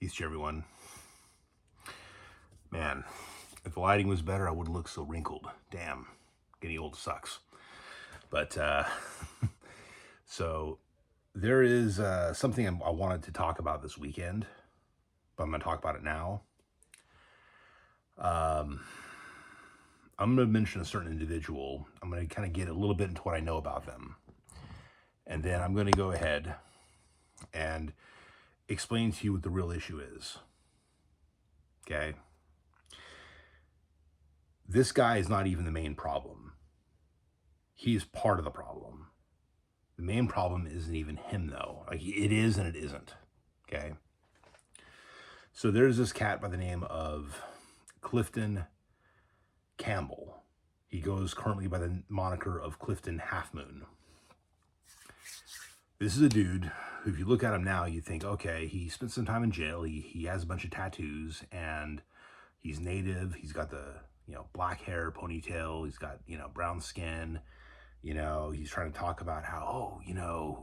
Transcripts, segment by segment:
Peace to everyone. Man, if the lighting was better, I wouldn't look so wrinkled. Damn, getting old sucks. But, so there is something I wanted to talk about this weekend, but I'm going to talk about it now. I'm going to mention a certain individual. I'm going to kind of get a little bit into what I know about them. And then I'm going to go ahead and explain to you what the real issue is. Okay? This guy is not even the main problem. He's part of the problem. The main problem isn't even him, though. Like, it is and it isn't. Okay? So there's this cat by the name of Clifton Campbell. He goes currently by the moniker of Clifton Half Moon. This is a dude who, if you look at him now, you think, okay, he spent some time in jail. He has a bunch of tattoos, and he's native. He's got the, black hair, ponytail. He's got, brown skin. He's trying to talk about how,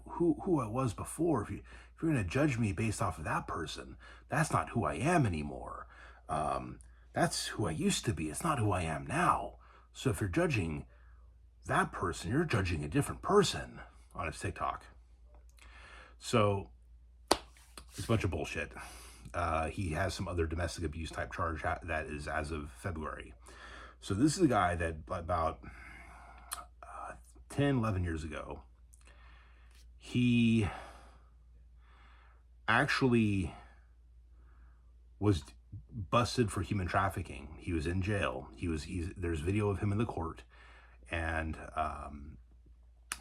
who I was before. If you're going to judge me based off of that person, that's not who I am anymore. That's who I used to be. It's not who I am now. So if you're judging that person, you're judging a different person on his TikTok. So it's a bunch of bullshit. He has some other domestic abuse type charge that is as of February. So this is a guy that about 10, 11 years ago, he actually was busted for human trafficking. He was in jail. There's video of him in the court. And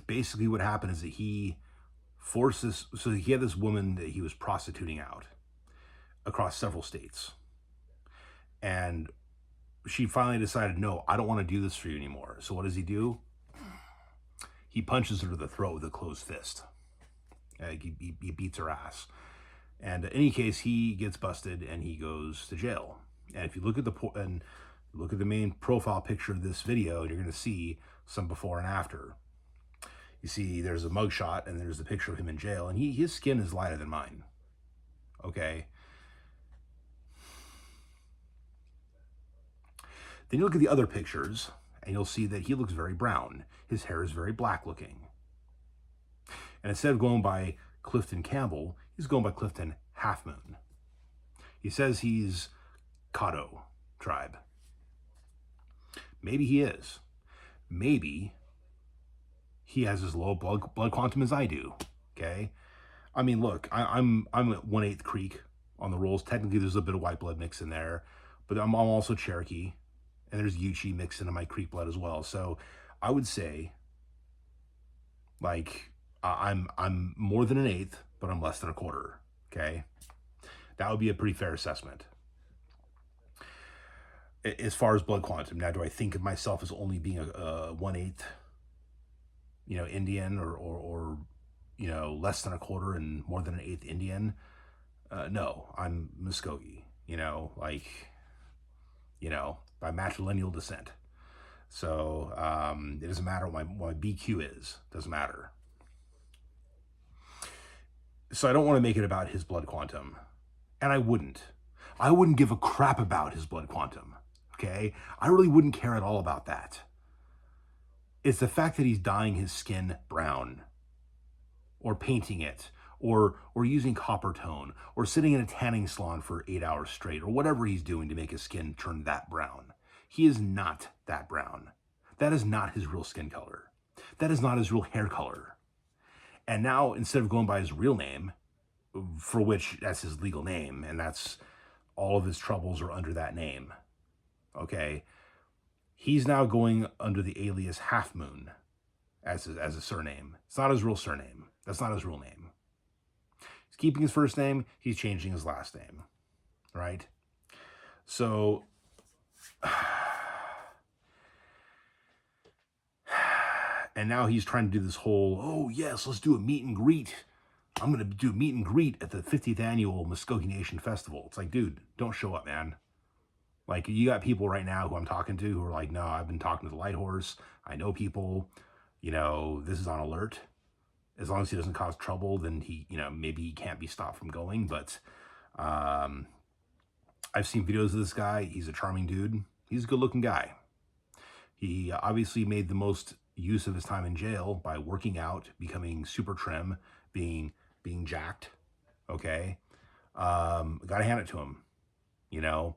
basically what happened is that he had this woman that he was prostituting out across several states. And she finally decided, no, I don't want to do this for you anymore. So what does he do? He punches her to the throat with a closed fist. He beats her ass. And in any case, he gets busted and he goes to jail. And if you look at the main profile picture of this video, you're going to see some before and after. You see, there's a mugshot and there's the picture of him in jail, and his skin is lighter than mine. Okay. Then you look at the other pictures, and you'll see that he looks very brown. His hair is very black looking. And instead of going by Clifton Campbell, he's going by Clifton Half Moon. He says he's Caddo tribe. Maybe he is. Maybe he has as low blood quantum as I do. Okay? I mean, look, I'm at 1/8 Creek on the rolls. Technically, there's a bit of white blood mixed in there, but I'm also Cherokee. And there's Yuchi mixed into my Creek blood as well. So I would say, like, I'm more than 1/8, but I'm less than 1/4. Okay, that would be a pretty fair assessment. As far as blood quantum, now do I think of myself as only being a 1/8, Indian, or less than 1/4 and more than 1/8 Indian? No, I'm Muskogee. By matrilineal descent. So it doesn't matter what my BQ is. Doesn't matter. So I don't want to make it about his blood quantum. And I wouldn't give a crap about his blood quantum. Okay? I really wouldn't care at all about that. It's the fact that he's dyeing his skin brown, or painting it, or using copper tone, or sitting in a tanning salon for 8 hours straight, or whatever he's doing to make his skin turn that brown. He is not that brown. That is not his real skin color. That is not his real hair color. And now, instead of going by his real name, for which that's his legal name, and that's all of his troubles are under that name, okay, he's now going under the alias Half Moon as a surname. It's not his real surname. That's not his real name. He's keeping his first name. He's changing his last name, right? So and now he's trying to do this whole, oh yes, let's do a meet and greet. I'm going to do a meet and greet at the 50th annual Muskogee Nation Festival. It's like, dude, don't show up, man. Like, you got people right now who I'm talking to who are like, no, I've been talking to the Light Horse. I know people, this is on alert. As long as he doesn't cause trouble, then he, maybe he can't be stopped from going. But Um, I've seen videos of this guy. He's a charming dude. He's a good-looking guy. He obviously made the most use of his time in jail by working out, becoming super trim, being jacked. Okay, gotta hand it to him. You know,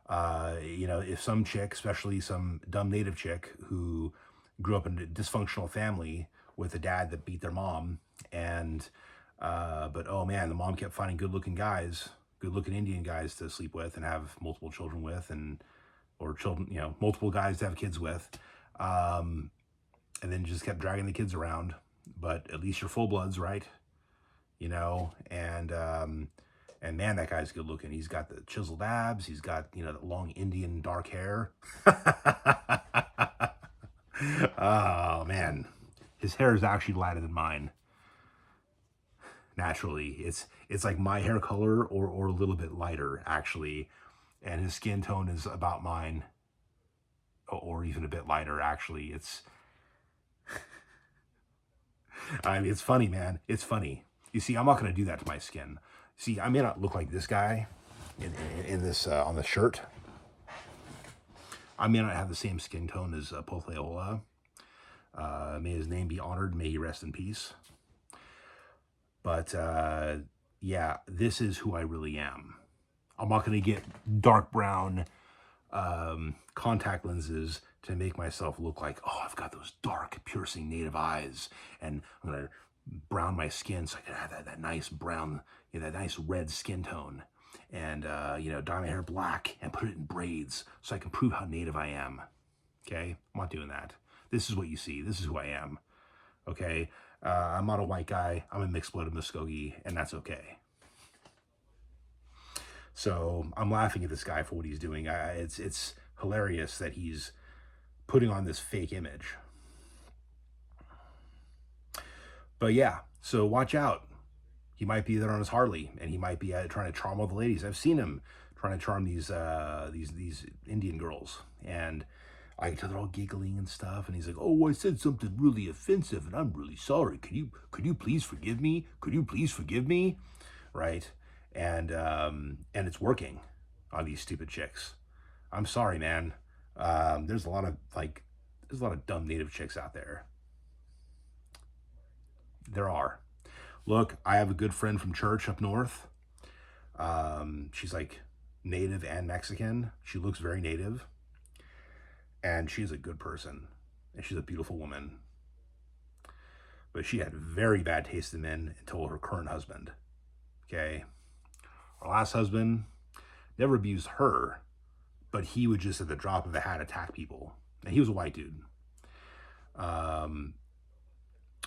if some chick, especially some dumb native chick who grew up in a dysfunctional family with a dad that beat their mom, and but oh man, the mom kept finding good-looking Indian guys to sleep with and have multiple children with, and or children, multiple guys to have kids with, and then just kept dragging the kids around. But at least you're full bloods, right? And man, that guy's good looking. He's got the chiseled abs. He's got, the long Indian dark hair. Oh, man. His hair is actually lighter than mine. Naturally. It's like my hair color or a little bit lighter, actually. And his skin tone is about mine. Or even a bit lighter, actually. It's funny, man. It's funny. You see, I'm not going to do that to my skin. See, I may not look like this guy in this on the shirt. I may not have the same skin tone as Pothleola. May his name be honored. May he rest in peace. But yeah, this is who I really am. I'm not going to get dark brown contact lenses to make myself look like, oh, I've got those dark, piercing native eyes, and I'm going to brown my skin so I can have that nice brown, that nice red skin tone, and dye my hair black and put it in braids so I can prove how native I am. Okay, I'm not doing that. This is what you see. This is who I am. Okay, I'm not a white guy. I'm a mixed-blooded Muskogee, and that's okay. So I'm laughing at this guy for what he's doing. It's hilarious that he's putting on this fake image. But yeah, so watch out. He might be there on his Harley, and he might be trying to charm all the ladies. I've seen him trying to charm these Indian girls, and I can tell they're all giggling and stuff. And he's like, "Oh, I said something really offensive, and I'm really sorry. Could you please forgive me? Could you please forgive me?" Right? And it's working on these stupid chicks. I'm sorry, man. There's a lot of dumb native chicks out there. There are. Look, I have a good friend from church up north. She's like native and Mexican. She looks very native. And she's a good person. And she's a beautiful woman. But she had very bad taste in men until her current husband. Okay? Her last husband never abused her, but he would just at the drop of a hat attack people. And he was a white dude.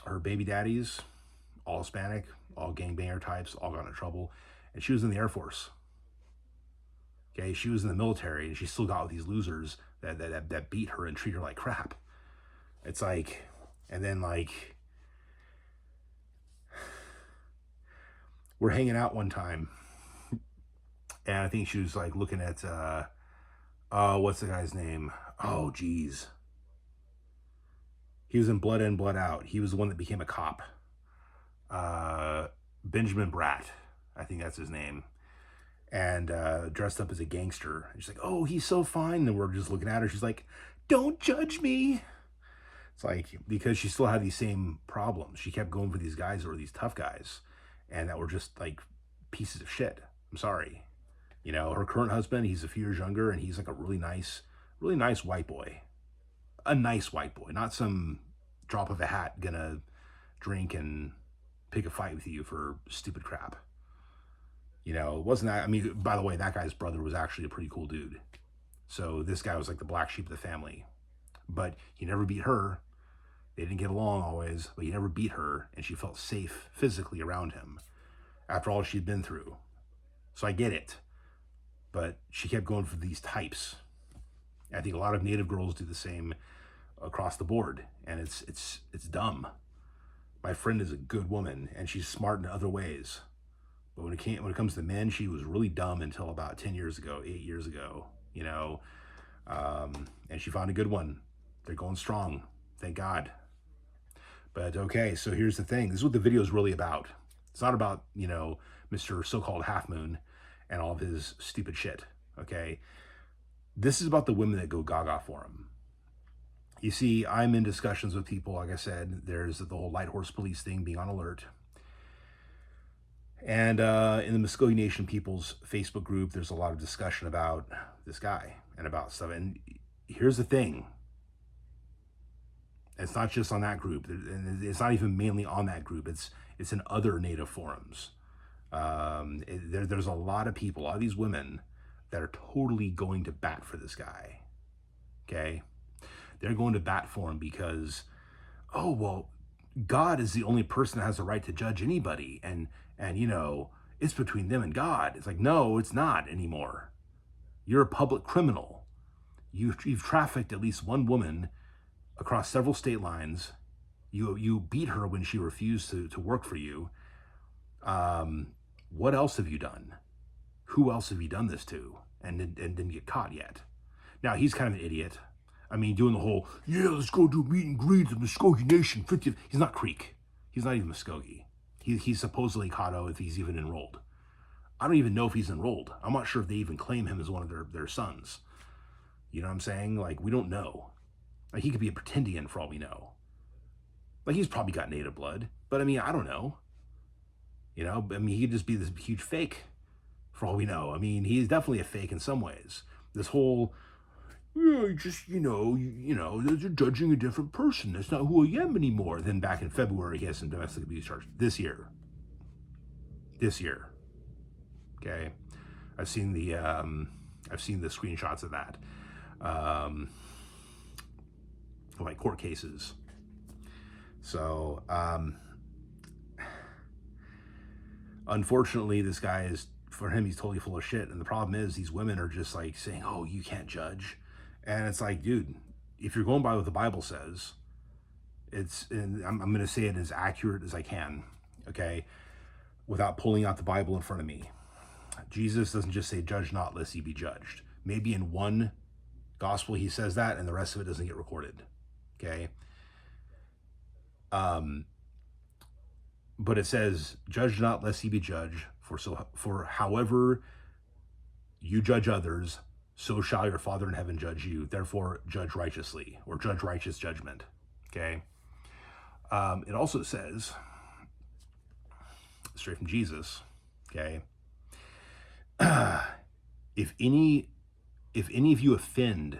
Her baby daddies, all Hispanic, all gangbanger types, all got into trouble. And she was in the Air Force. Okay, she was in the military, and she still got with these losers that beat her and treat her like crap. It's like, and then like, we're hanging out one time, and I think she was like looking at, what's the guy's name? Oh, geez. He was in Blood In, Blood Out. He was the one that became a cop. Benjamin Bratt, I think that's his name. And dressed up as a gangster. And she's like, "Oh, he's so fine." And we're just looking at her. She's like, "Don't judge me." It's like, because she still had these same problems. She kept going for these guys that were these tough guys, and that were just like pieces of shit. I'm sorry. Her current husband, he's a few years younger, and he's like a really nice white boy. A nice white boy, not some drop of a hat gonna drink and pick a fight with you for stupid crap. It wasn't that. I mean, by the way, that guy's brother was actually a pretty cool dude. So this guy was like the black sheep of the family. But he never beat her. They didn't get along always, but he never beat her, and she felt safe physically around him after all she'd been through. So I get it. But she kept going for these types. I think a lot of native girls do the same across the board, and it's dumb. My friend is a good woman, and she's smart in other ways. But when it comes to men, she was really dumb until about 8 years ago, and she found a good one. They're going strong, thank God. But okay, so here's the thing. This is what the video is really about. It's not about, Mr. So-called Half Moon. and all of his stupid shit. Okay. This is about the women that go gaga for him. You see, I'm in discussions with people. Like I said, there's the whole Light Horse Police thing, being on alert. And in the Muskogee Nation people's Facebook group, there's a lot of discussion about this guy and about stuff. And here's the thing. It's not just on that group. And it's not even mainly on that group. It's in other Native forums. There's a lot of people, a lot of these women that are totally going to bat for this guy. Okay? They're going to bat for him because, oh, well, God is the only person that has the right to judge anybody. And you know, it's between them and God. It's like, no, it's not anymore. You're a public criminal. You've trafficked at least one woman across several state lines. You beat her when she refused to work for you. What else have you done? Who else have you done this to and didn't get caught yet? Now, he's kind of an idiot. I mean, doing the whole, yeah, let's go do a meet and greet at the Muskogee Nation. He's not Creek. He's not even Muskogee. He's supposedly Caddo if he's even enrolled. I don't even know if he's enrolled. I'm not sure if they even claim him as one of their sons. You know what I'm saying? Like, we don't know. Like, he could be a pretendian for all we know. Like, he's probably got Native blood. But, I mean, I don't know. You know, I mean, he could just be this huge fake for all we know. I mean, he's definitely a fake in some ways. This whole, yeah, just, you know, they're judging a different person. That's not who I am anymore. Then back in February, he has some domestic abuse charges. This year. Okay. I've seen the screenshots of that. Like court cases. So, unfortunately, this guy for him, he's totally full of shit. And the problem is these women are just like saying, oh, you can't judge. And it's like, dude, if you're going by what the Bible says, and I'm going to say it as accurate as I can, okay, without pulling out the Bible in front of me. Jesus doesn't just say, judge not lest ye be judged. Maybe in one gospel he says that, and the rest of it doesn't get recorded, okay? But it says, judge not lest ye be judged, for however you judge others, so shall your Father in heaven judge you. Therefore, judge righteously, or judge righteous judgment. Okay. It also says, straight from Jesus, okay, if any of you offend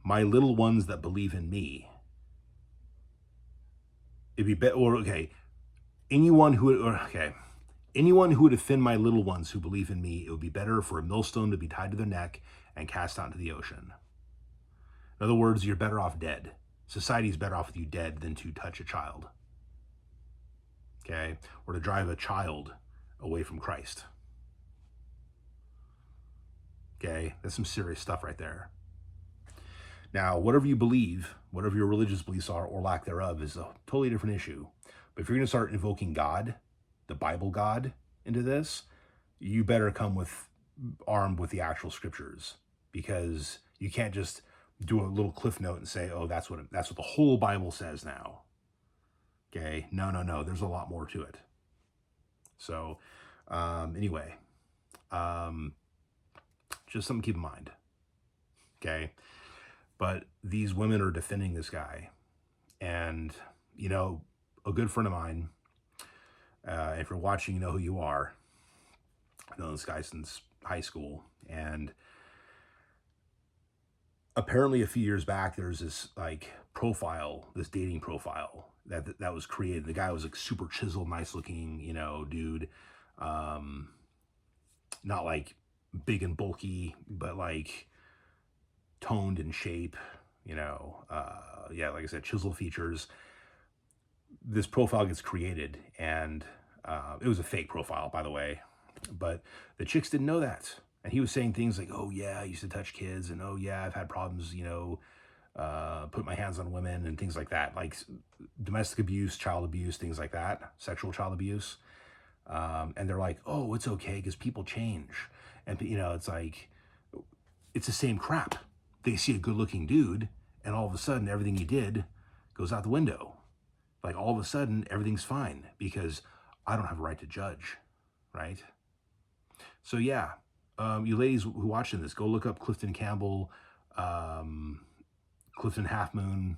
my little ones that believe in me, it'd be better, or okay, anyone who would offend my little ones who believe in me, it would be better for a millstone to be tied to their neck and cast out into the ocean. In other words, you're better off dead. Society's better off with you dead than to touch a child. Okay? Or to drive a child away from Christ. Okay? That's some serious stuff right there. Now, whatever you believe, whatever your religious beliefs are or lack thereof, is a totally different issue. But if you're going to start invoking God, the Bible God, into this, you better come armed with the actual scriptures, because you can't just do a little cliff note and say, oh, that's what the whole Bible says now. Okay? No. There's a lot more to it. So, anyway, just something to keep in mind. Okay? But these women are defending this guy. And, you know, a good friend of mine, if you're watching, you know who you are. I've known this guy since high school. And apparently a few years back, there's this like profile, this dating profile that was created. The guy was like super chiseled, nice looking, you know, dude. Not like big and bulky, but like toned in shape, you know, yeah, like I said, chiseled features. This profile gets created, and it was a fake profile, by the way, but the chicks didn't know that. And he was saying things like, oh yeah, I used to touch kids, and oh yeah, I've had problems, you know, put my hands on women and things like that, like domestic abuse, child abuse, things like that, sexual child abuse. And they're like, oh, it's okay because people change. And, you know, it's like, it's the same crap. They see a good looking dude, and all of a sudden everything he did goes out the window. Like all of a sudden everything's fine because I don't have a right to judge. right? So yeah, you ladies who watching this, go look up Clifton Campbell, um, Clifton Half Moon.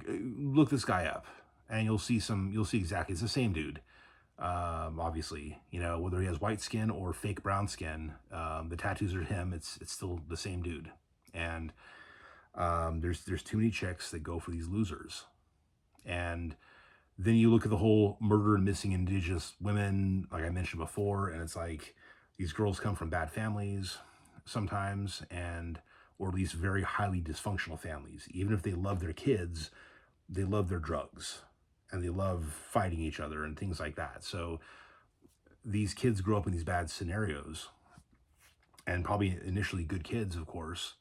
Look this guy up, and you'll see exactly, it's the same dude. Obviously, whether he has white skin or fake brown skin, the tattoos are him. It's still the same dude. And there's too many chicks that go for these losers. And then you look at the whole murder and missing indigenous women, like I mentioned before, and it's like these girls come from bad families sometimes, and or at least very highly dysfunctional families. Even if they love their kids, they love their drugs and they love fighting each other and things like that. So these kids grow up in these bad scenarios, and probably initially good kids, of course,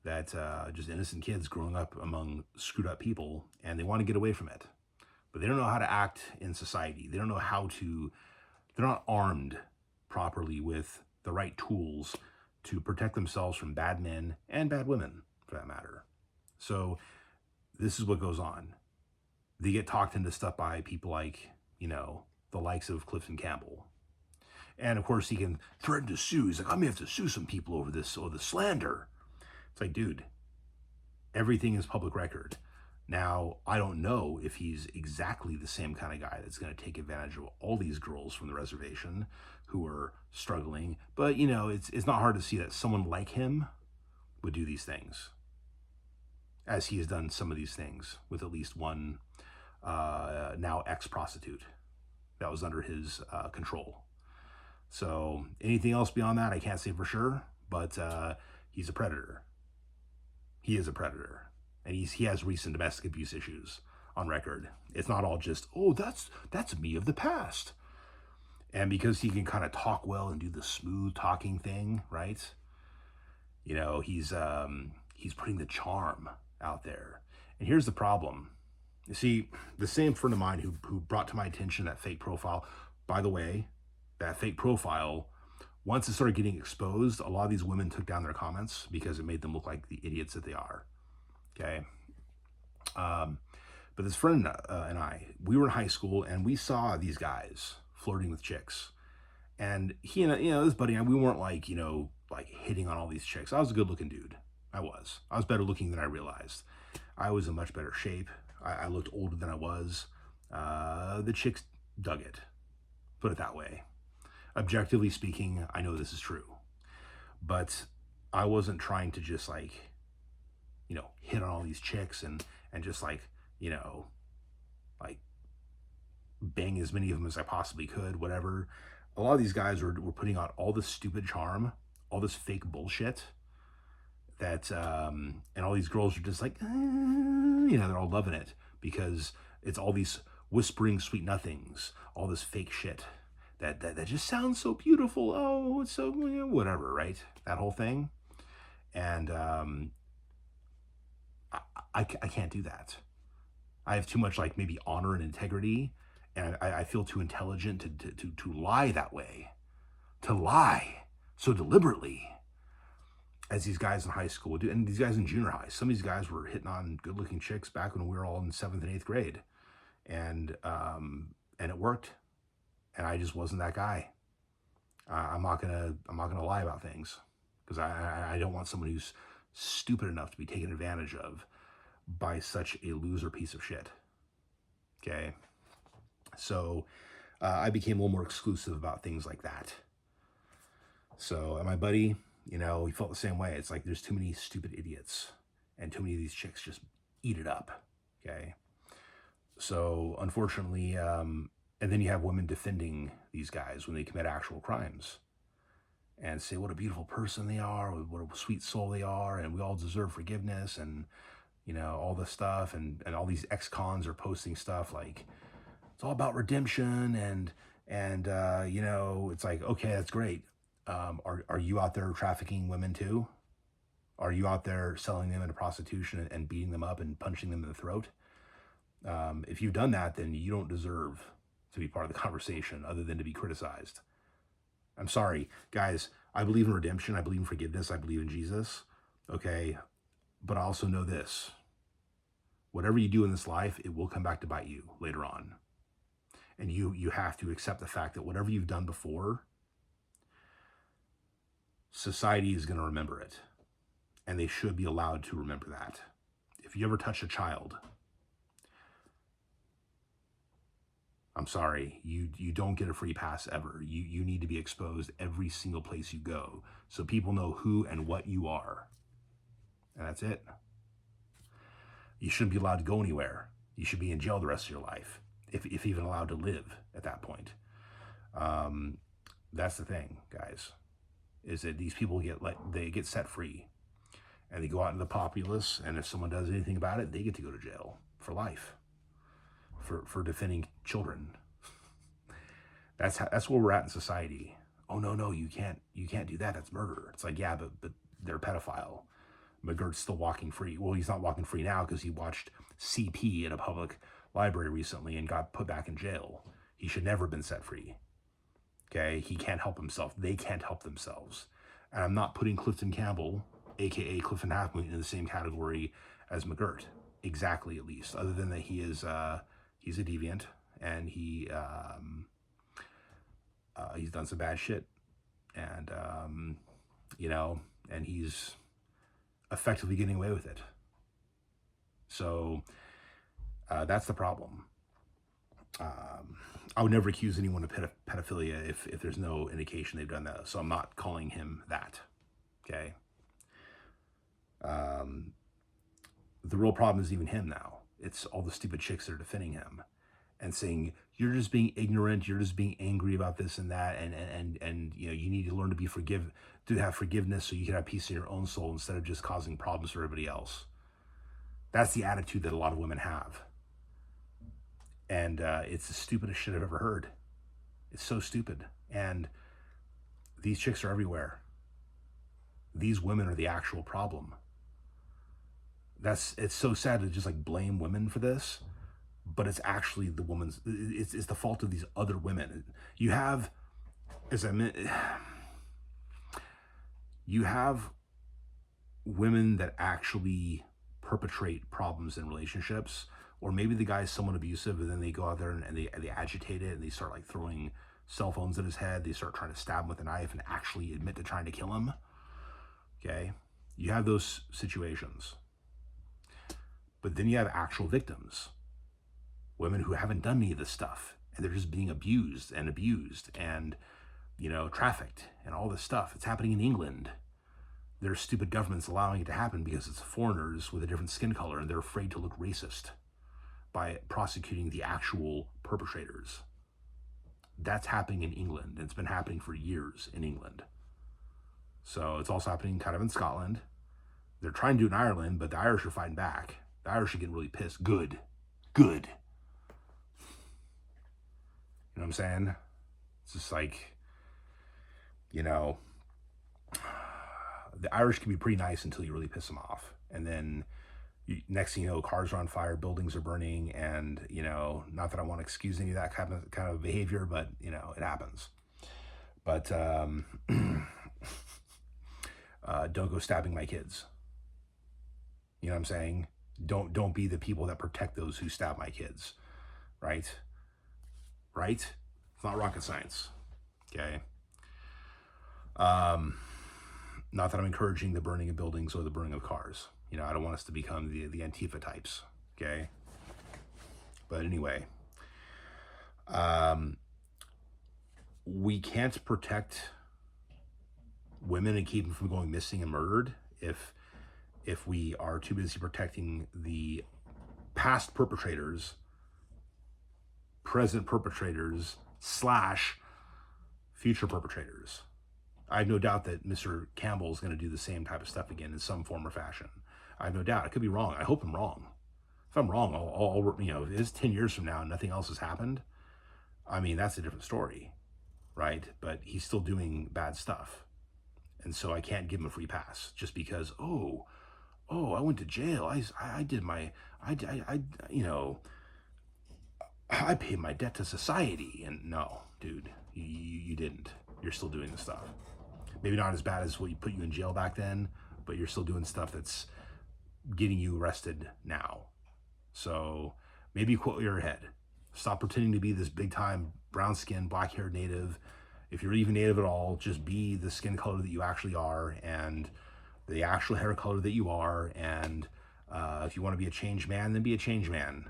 that just innocent kids growing up among screwed up people, and they want to get away from it. But they don't know how to act in society. They don't know how to, they're not armed properly with the right tools to protect themselves from bad men and bad women, for that matter. So this is what goes on. They get talked into stuff by people like, the likes of Clifton Campbell. And of course, he can threaten to sue. He's like, I may have to sue some people over this or the slander. It's like, dude, everything is public record. Now, I don't know if he's exactly the same kind of guy that's going to take advantage of all these girls from the reservation who are struggling. But, it's not hard to see that someone like him would do these things, as he has done some of these things with at least one now ex-prostitute that was under his control. So anything else beyond that, I can't say for sure, but he's a predator. He is a predator. And he has recent domestic abuse issues on record. It's not all just, oh, that's me of the past. And because he can kind of talk well and do the smooth talking thing, right? He's putting the charm out there. And here's the problem. You see, the same friend of mine who brought to my attention that fake profile, by the way, that fake profile, once it started getting exposed, a lot of these women took down their comments because it made them look like the idiots that they are. Okay. But this friend and I, we were in high school and we saw these guys flirting with chicks. And he and, this buddy and I, we weren't like, like hitting on all these chicks. I was a good looking dude. I was better looking than I realized. I was in much better shape. I looked older than I was. The chicks dug it. Put it that way. Objectively speaking, I know this is true. But I wasn't trying to just like, hit on all these chicks and just like, like bang as many of them as I possibly could, whatever. A lot of these guys were putting out all this stupid charm, all this fake bullshit that, and all these girls are just like, they're all loving it because it's all these whispering sweet nothings, all this fake shit that just sounds so beautiful. Oh, it's so, whatever, right? That whole thing. And, I can't do that. I have too much like maybe honor and integrity, and I feel too intelligent to lie that way, to lie so deliberately as these guys in high school do, and these guys in junior high. Some of these guys were hitting on good-looking chicks back when we were all in 7th and 8th grade, and it worked, and I just wasn't that guy. I'm not gonna lie about things because I don't want someone who's stupid enough to be taken advantage of by such a loser piece of shit. Okay. So I became a little more exclusive about things like that. So, and my buddy, he felt the same way. It's like there's too many stupid idiots and too many of these chicks just eat it up. Okay. So unfortunately, and then you have women defending these guys when they commit actual crimes and say what a beautiful person they are, what a sweet soul they are, and we all deserve forgiveness, and all this stuff, and all these ex-cons are posting stuff like it's all about redemption, and it's like, okay, that's great. Are you out there trafficking women too? Are you out there selling them into prostitution and beating them up and punching them in the throat? If you've done that, then you don't deserve to be part of the conversation other than to be criticized. I'm sorry, guys. I believe in redemption. I believe in forgiveness. I believe in Jesus. Okay. But I also know this. Whatever you do in this life, it will come back to bite you later on. And you have to accept the fact that whatever you've done before, society is going to remember it. And they should be allowed to remember that. If you ever touch a child, I'm sorry, you don't get a free pass ever. You need to be exposed every single place you go so people know who and what you are. And that's it. You shouldn't be allowed to go anywhere. You should be in jail the rest of your life, if even allowed to live at that point. That's the thing, guys, is that these people they get set free, and they go out into the populace, and if someone does anything about it, they get to go to jail for life for defending children. That's where we're at in society. Oh no, you can't do that. That's murder. It's like, yeah, but they're a pedophile. McGirt's still walking free. Well, he's not walking free now because he watched CP in a public library recently and got put back in jail. He should never have been set free. Okay, he can't help himself. They can't help themselves. And I'm not putting Clifton Campbell, aka Clifton Halfmoon, in the same category as McGirt. Exactly, at least. Other than that, he's a deviant, and he's done some bad shit, and and he's effectively getting away with it. So that's the problem. I would never accuse anyone of pedophilia if there's no indication they've done that. So I'm not calling him that. Okay. The real problem is even him now. It's all the stupid chicks that are defending him and saying, you're just being ignorant, you're just being angry about this and that, and you need to learn to have forgiveness so you can have peace in your own soul instead of just causing problems for everybody else. That's the attitude that a lot of women have. And it's the stupidest shit I've ever heard. It's so stupid. And these chicks are everywhere. These women are the actual problem. It's so sad to just like blame women for this, but it's actually the woman's, it's the fault of these other women. You have, as I meant, you have women that actually perpetrate problems in relationships, or maybe the guy's somewhat abusive, and then they go out there and they agitate it, and they start like throwing cell phones at his head. They start trying to stab him with a knife and actually admit to trying to kill him. Okay, you have those situations. But then you have actual victims, women who haven't done any of this stuff, and they're just being abused and trafficked and all this stuff. It's happening in England. There's stupid governments allowing it to happen because it's foreigners with a different skin color, and they're afraid to look racist by prosecuting the actual perpetrators. That's happening in England, and it's been happening for years in England. So it's also happening kind of in Scotland. They're trying to do it in Ireland, but the Irish are fighting back. The Irish are getting really pissed. Good. You know what I'm saying? It's just like, the Irish can be pretty nice until you really piss them off. And then next thing you know, cars are on fire, buildings are burning, and, not that I want to excuse any of that kind of behavior, but, it happens. But don't go stabbing my kids. You know what I'm saying? Don't be the people that protect those who stab my kids, right? It's not rocket science, okay? Not that I'm encouraging the burning of buildings or the burning of cars. I don't want us to become the Antifa types, okay? But anyway, we can't protect women and keep them from going missing and murdered if we are too busy protecting the past perpetrators, present perpetrators / future perpetrators. I have no doubt that Mr. Campbell is going to do the same type of stuff again in some form or fashion. I have no doubt. I could be wrong. I hope I'm wrong. If I'm wrong, if it's 10 years from now and nothing else has happened, I mean, that's a different story, right? But he's still doing bad stuff. And so I can't give him a free pass just because, I went to jail. I paid my debt to society. And no, dude, you didn't. You're still doing the stuff. Maybe not as bad as what put you in jail back then, but you're still doing stuff that's getting you arrested now. So maybe quote your head. Stop pretending to be this big time brown skin, black haired native. If you're even native at all, just be the skin color that you actually are and the actual hair color that you are. And if you want to be a changed man, then be a changed man.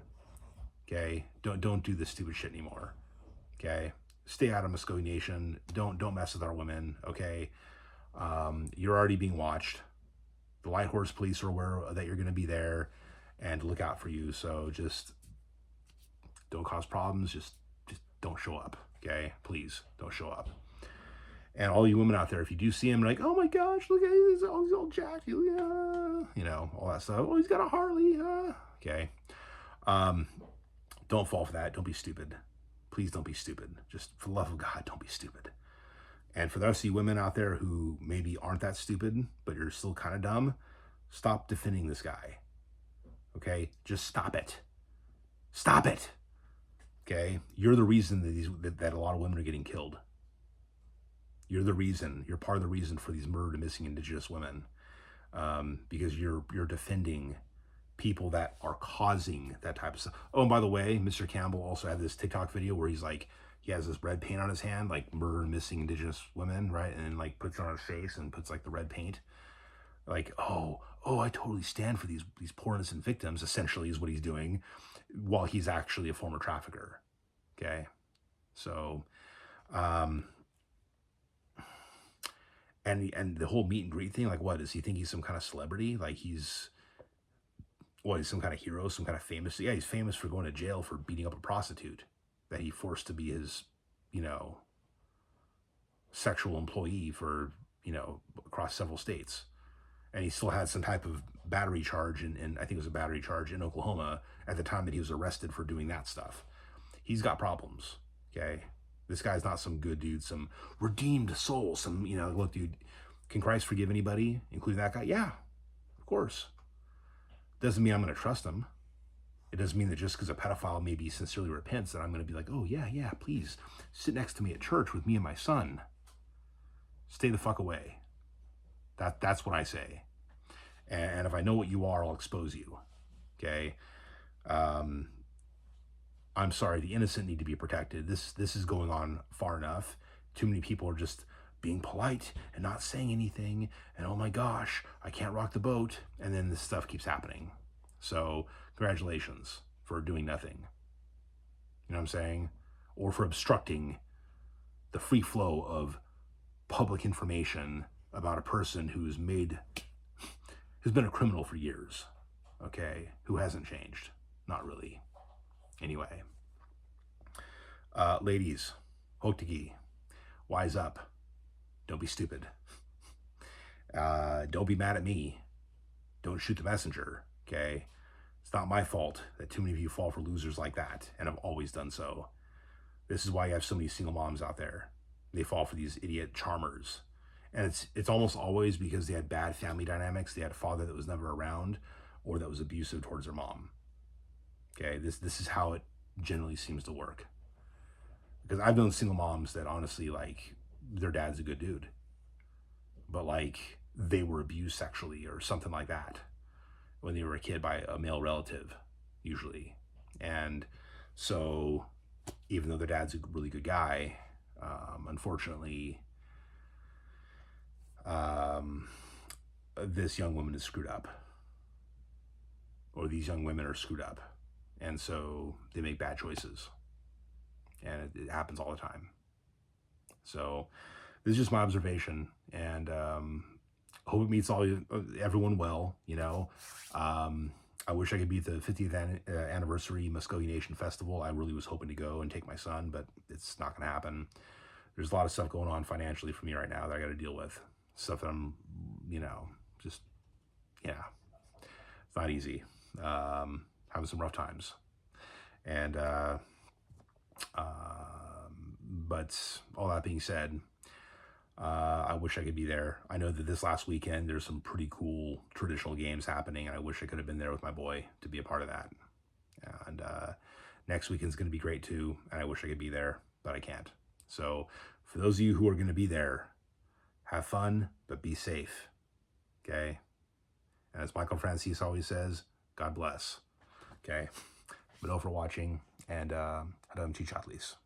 Okay? Don't do this stupid shit anymore. Okay? Stay out of Muskogee Nation. Don't mess with our women. Okay? You're already being watched. The Light Horse Police are aware that you're going to be there and to look out for you. So just don't cause problems. Just don't show up. Okay? Please don't show up. And all you women out there, if you do see him, like, oh my gosh, look at him, he's all jacked, you know, all that stuff. Oh, he's got a Harley. Okay. Don't fall for that. Don't be stupid. Please don't be stupid. Just for the love of God, don't be stupid. And for the rest of you women out there who maybe aren't that stupid, but you're still kind of dumb, stop defending this guy. Okay? Just stop it. Stop it. Okay? You're the reason that a lot of women are getting killed. You're the reason. You're part of the reason for these murdered and missing Indigenous women, because you're defending people that are causing that type of stuff. Oh, and by the way, Mr. Campbell also had this TikTok video where he's like, he has this red paint on his hand, like murdered and missing Indigenous women, right? And then like puts it on his face and puts like the red paint. Like, oh, I totally stand for these poor innocent victims, essentially is what he's doing, while he's actually a former trafficker. Okay? So, and the whole meet and greet thing, like, what, does he think he's some kind of celebrity? Like he's some kind of hero, some kind of famous? Yeah, he's famous for going to jail for beating up a prostitute that he forced to be his, sexual employee for, across several states. And he still had some type of battery charge, and I think it was a battery charge in Oklahoma at the time that he was arrested for doing that stuff. He's got problems, okay? This guy's not some good dude, some redeemed soul, some, look, dude, can Christ forgive anybody, including that guy? Yeah, of course. Doesn't mean I'm going to trust him. It doesn't mean that just because a pedophile maybe sincerely repents that I'm going to be like, oh, yeah, please sit next to me at church with me and my son. Stay the fuck away. That's what I say. And if I know what you are, I'll expose you. Okay? I'm sorry, the innocent need to be protected. This is going on far enough. Too many people are just being polite and not saying anything. And oh my gosh, I can't rock the boat. And then this stuff keeps happening. So congratulations for doing nothing. You know what I'm saying? Or for obstructing the free flow of public information about a person who's been a criminal for years, okay, who hasn't changed. Not really. Anyway, ladies, Hoktvke, wise up. Don't be stupid. Don't be mad at me. Don't shoot the messenger, okay? It's not my fault that too many of you fall for losers like that, and I've always done so. This is why you have so many single moms out there. They fall for these idiot charmers. And it's almost always because they had bad family dynamics. They had a father that was never around or that was abusive towards their mom. Okay, this is how it generally seems to work. Because I've known single moms that honestly, like, their dad's a good dude, but like they were abused sexually or something like that when they were a kid by a male relative, usually. And so even though their dad's a really good guy, unfortunately, this young woman is screwed up, or these young women are screwed up, and so they make bad choices, and it happens all the time. So this is just my observation, and hope it meets everyone well. I wish I could be at the 50th anniversary Muskogee Nation Festival. I really was hoping to go and take my son, but it's not going to happen. There's a lot of stuff going on financially for me right now that I got to deal with. Stuff that I'm, it's not easy. Having some rough times. And, but all that being said, I wish I could be there. I know that this last weekend, there's some pretty cool traditional games happening, and I wish I could have been there with my boy to be a part of that. And next weekend's going to be great too, and I wish I could be there, but I can't. So for those of you who are going to be there, have fun, but be safe, okay? And as Michael Francis always says, God bless, okay? But for watching, and hadam chichatlis.